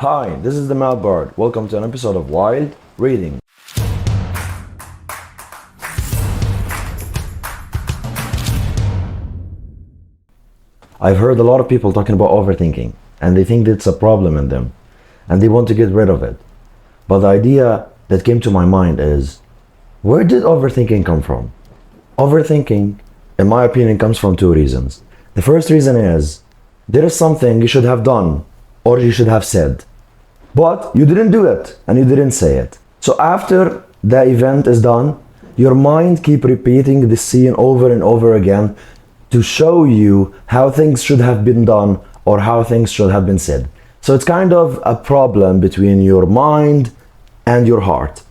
Hi, this is the Mad Bard. Welcome to an episode of Wild Reading. I've heard a lot of people talking about overthinking, and they think it's a problem in them, and they want to get rid of it. But the idea that came to my mind is, where did overthinking come from? Overthinking, in my opinion, comes from two reasons. The first reason is, there is something you should have done, or you should have said, but you didn't do it, and you didn't say it. So after the event is done, your mind keep repeating the scene over and over again to show you how things should have been done or how things should have been said. So it's kind of a problem between your mind and your heart,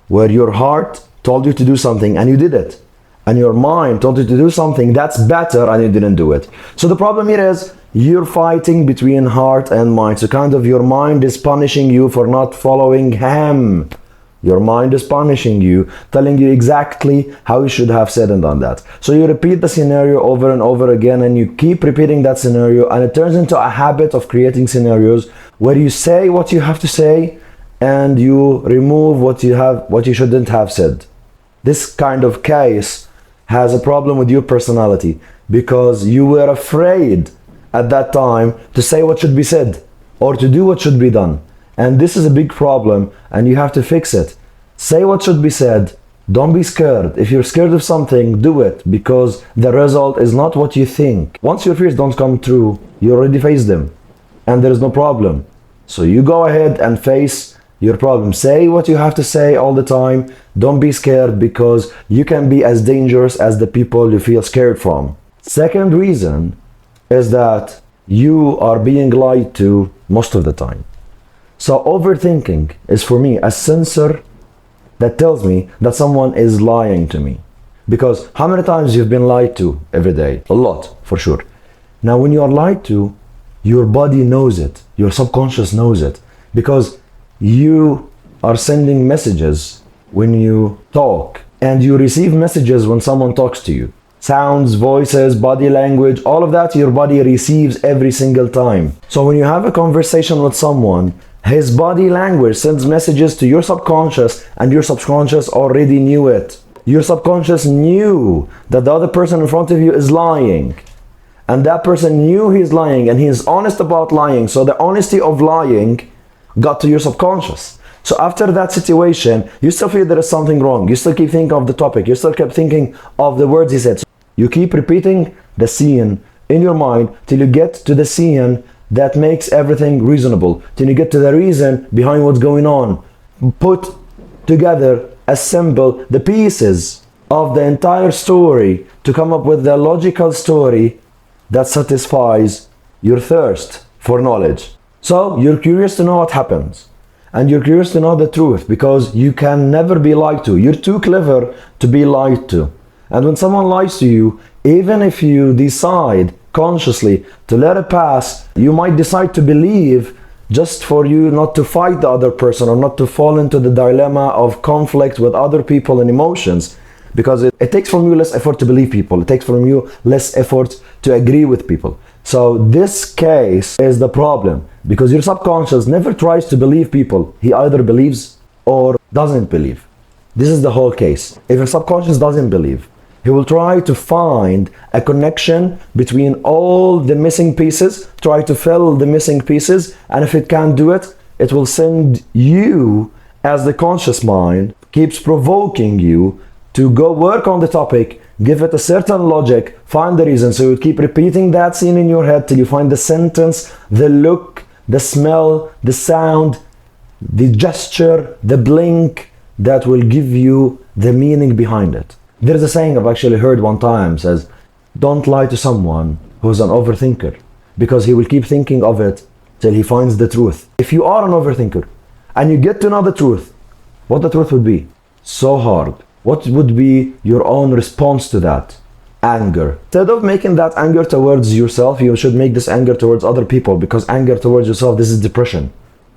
where your heart told you to do something and you did it, and your mind told you to do something that's better and you didn't do it. So the problem here is you're fighting between heart and mind. So kind of your mind is punishing you for not following him. Your mind is punishing you, telling you exactly how you should have said and done that. So you repeat the scenario over and over again, and you keep repeating that scenario, and it turns into a habit of creating scenarios where you say what you have to say and you remove what you shouldn't have said. This kind of case has a problem with your personality because you were afraid at that time to say what should be said or to do what should be done. And this is a big problem, and you have to fix it. Say what should be said. Don't be scared. If you're scared of something, do it, because the result is not what you think. Once your fears don't come true, you already face them, and there is no problem. So you go ahead and face your problem. Say what you have to say all the time. Don't be scared, because you can be as dangerous as the people you feel scared from. Second reason is that you are being lied to most of the time. So overthinking is for me a sensor that tells me that someone is lying to me. Because how many times you've been lied to every day? A lot, for sure. Now when you are lied to, your body knows it, your subconscious knows it, because you are sending messages when you talk, and you receive messages when someone talks to you. Sounds, voices, body language, all of that your body receives every single time. So when you have a conversation with someone, his body language sends messages to your subconscious, and your subconscious already knew it. Your subconscious knew that the other person in front of you is lying, and that person knew he's lying, and he is honest about lying. So the honesty of lying got to your subconscious. So after that situation, you still feel there is something wrong. You still keep thinking of the topic. You still keep thinking of the words he said. So you keep repeating the scene in your mind till you get to the scene that makes everything reasonable, till you get to the reason behind what's going on. Put together, assemble the pieces of the entire story to come up with the logical story that satisfies your thirst for knowledge. So you're curious to know what happens, and you're curious to know the truth, because you can never be lied to. You're too clever to be lied to. And when someone lies to you, even if you decide consciously to let it pass, you might decide to believe just for you not to fight the other person or not to fall into the dilemma of conflict with other people and emotions, because it takes from you less effort to believe people. It takes from you less effort to agree with people. So this case is the problem, because your subconscious never tries to believe people. He either believes or doesn't believe. This is the whole case. If your subconscious doesn't believe, he will try to find a connection between all the missing pieces, try to fill the missing pieces, and if it can't do it, it will send you, as the conscious mind, keeps provoking you to go work on the topic, give it a certain logic, find the reason. So you keep repeating that scene in your head till you find the sentence, the look, the smell, the sound, the gesture, the blink that will give you the meaning behind it. There's a saying I've actually heard one time, says, don't lie to someone who's an overthinker, because he will keep thinking of it till he finds the truth. If you are an overthinker and you get to know the truth, what the truth would be? So hard. What would be your own response to that? Anger. Instead of making that anger towards yourself, you should make this anger towards other people, because anger towards yourself, this is depression.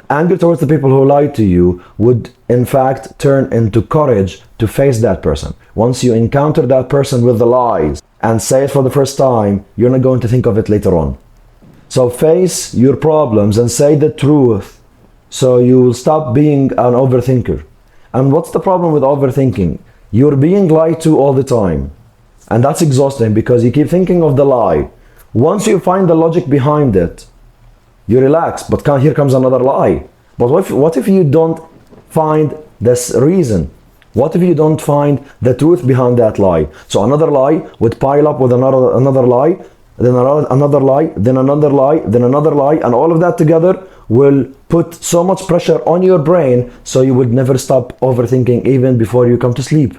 Anger towards the people who lied to you would in fact turn into courage to face that person. Once you encounter that person with the lies and say it for the first time, you're not going to think of it later on. So face your problems and say the truth So you will stop being an overthinker. And what's the problem with overthinking? You're being lied to all the time. And that's exhausting because you keep thinking of the lie. Once you find the logic behind it, you relax, but here comes another lie. But what if you don't find this reason? What if you don't find the truth behind that lie? So another lie would pile up with another lie, then another lie, then another lie, then another lie, and all of that together will put so much pressure on your brain so you would never stop overthinking even before you come to sleep.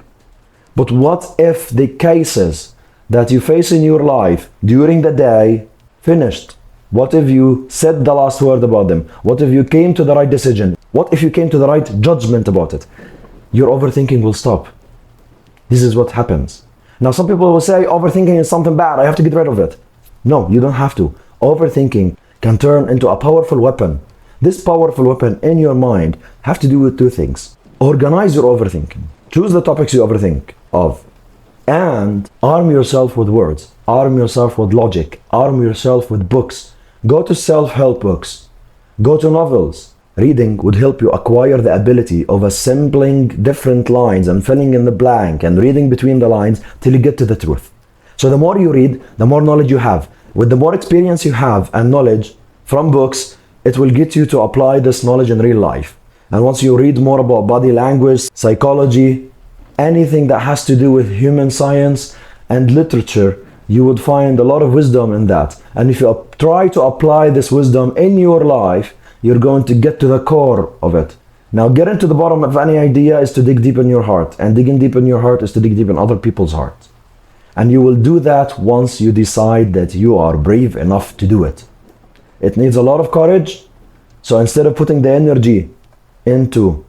But what if the cases that you face in your life during the day finished? What if you said the last word about them? What if you came to the right decision? What if you came to the right judgment about it? Your overthinking will stop. This is what happens. Now, some people will say overthinking is something bad, I have to get rid of it. No, you don't have to. Overthinking can turn into a powerful weapon. This powerful weapon in your mind have to do with two things. Organize your overthinking. Choose the topics you overthink of. And arm yourself with words. Arm yourself with logic. Arm yourself with books. Go to self-help books. Go to novels. Reading would help you acquire the ability of assembling different lines and filling in the blank and reading between the lines till you get to the truth. So the more you read, the more knowledge you have. With the more experience you have and knowledge from books, it will get you to apply this knowledge in real life. And once you read more about body language, psychology, anything that has to do with human science and literature, you would find a lot of wisdom in that. And if you try to apply this wisdom in your life, you're going to get to the core of it. Now, getting to the bottom of any idea is to dig deep in your heart. And digging deep in your heart is to dig deep in other people's hearts. And you will do that once you decide that you are brave enough to do it. It needs a lot of courage. So instead of putting the energy into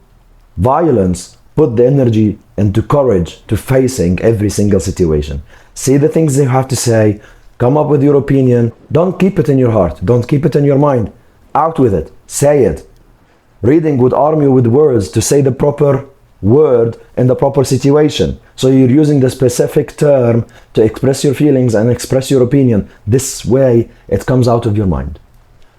violence, put the energy into courage to facing every single situation. Say the things you have to say. Come up with your opinion. Don't keep it in your heart. Don't keep it in your mind. Out with it. Say it. Reading would arm you with words to say the proper word in the proper situation. So you're using the specific term to express your feelings and express your opinion. This way it comes out of your mind.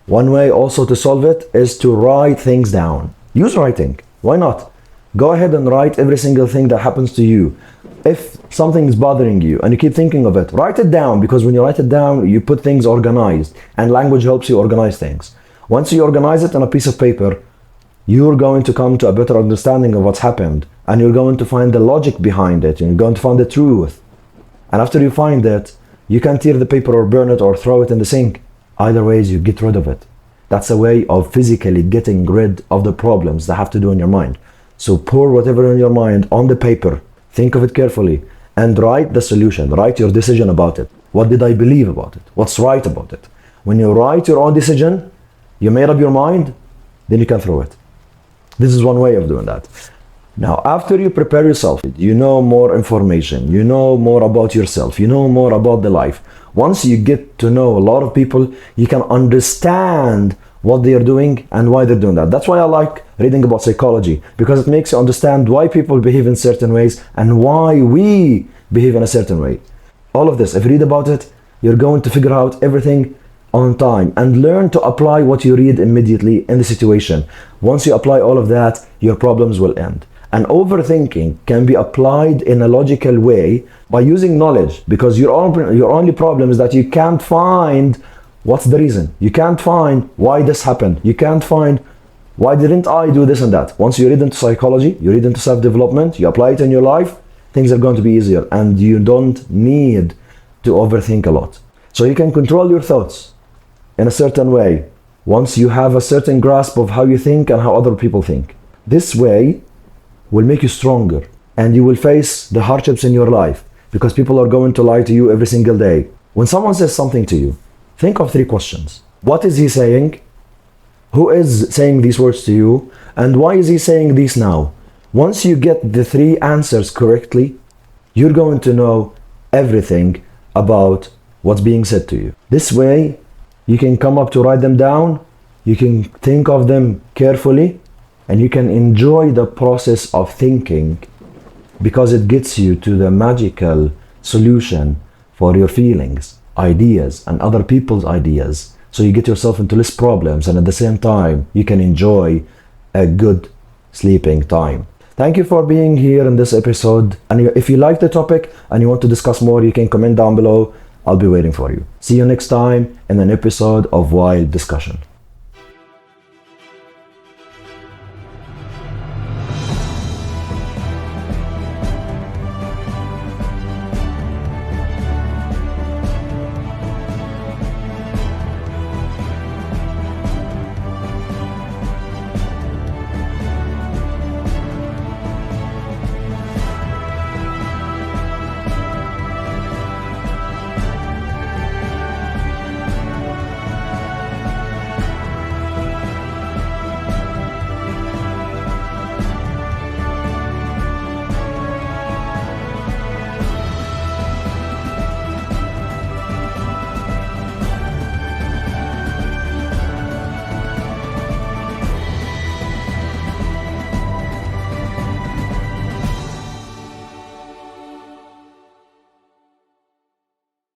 One way also to solve it is to write things down. Use writing. Why not? Go ahead and write every single thing that happens to you. If something is bothering you and you keep thinking of it, write it down, because when you write it down, you put things organized, and language helps you organize things. Once you organize it on a piece of paper, you're going to come to a better understanding of what's happened, and you're going to find the logic behind it, and you're going to find the truth. And after you find it, you can tear the paper or burn it or throw it in the sink. Either ways, you get rid of it. That's a way of physically getting rid of the problems that have to do in your mind. So pour whatever in your mind on the paper, think of it carefully, and write the solution. Write your decision about it. What did I believe about it? What's right about it? When you write your own decision, you made up your mind, then you can throw it. This is one way of doing that. Now, after you prepare yourself, you know more information, you know more about yourself, you know more about the life. Once you get to know a lot of people, you can understand what they are doing and why they're doing that. That's why I like reading about psychology, because it makes you understand why people behave in certain ways and why we behave in a certain way. All of this, if you read about it, you're going to figure out everything on time and learn to apply what you read immediately in the situation. Once you apply all of that, your problems will end. And overthinking can be applied in a logical way by using knowledge, because your only problem is that you can't find what's the reason. You can't find why this happened. You can't find why didn't I do this and that. Once you read into psychology, you read into self-development, you apply it in your life, things are going to be easier, and you don't need to overthink a lot. So you can control your thoughts in a certain way once you have a certain grasp of how you think and how other people think. This way will make you stronger, and you will face the hardships in your life, because people are going to lie to you every single day. When someone says something to you, think of 3 questions. What is he saying? Who is saying these words to you? And why is he saying these now? Once you get the 3 answers correctly, you're going to know everything about what's being said to you. This way, you can come up to write them down, you can think of them carefully, and you can enjoy the process of thinking, because it gets you to the magical solution for your feelings, ideas, and other people's ideas. So you get yourself into less problems, and at the same time, you can enjoy a good sleeping time. Thank you for being here in this episode. And if you like the topic and you want to discuss more, you can comment down below. I'll be waiting for you. See you next time in an episode of Wild Discussion.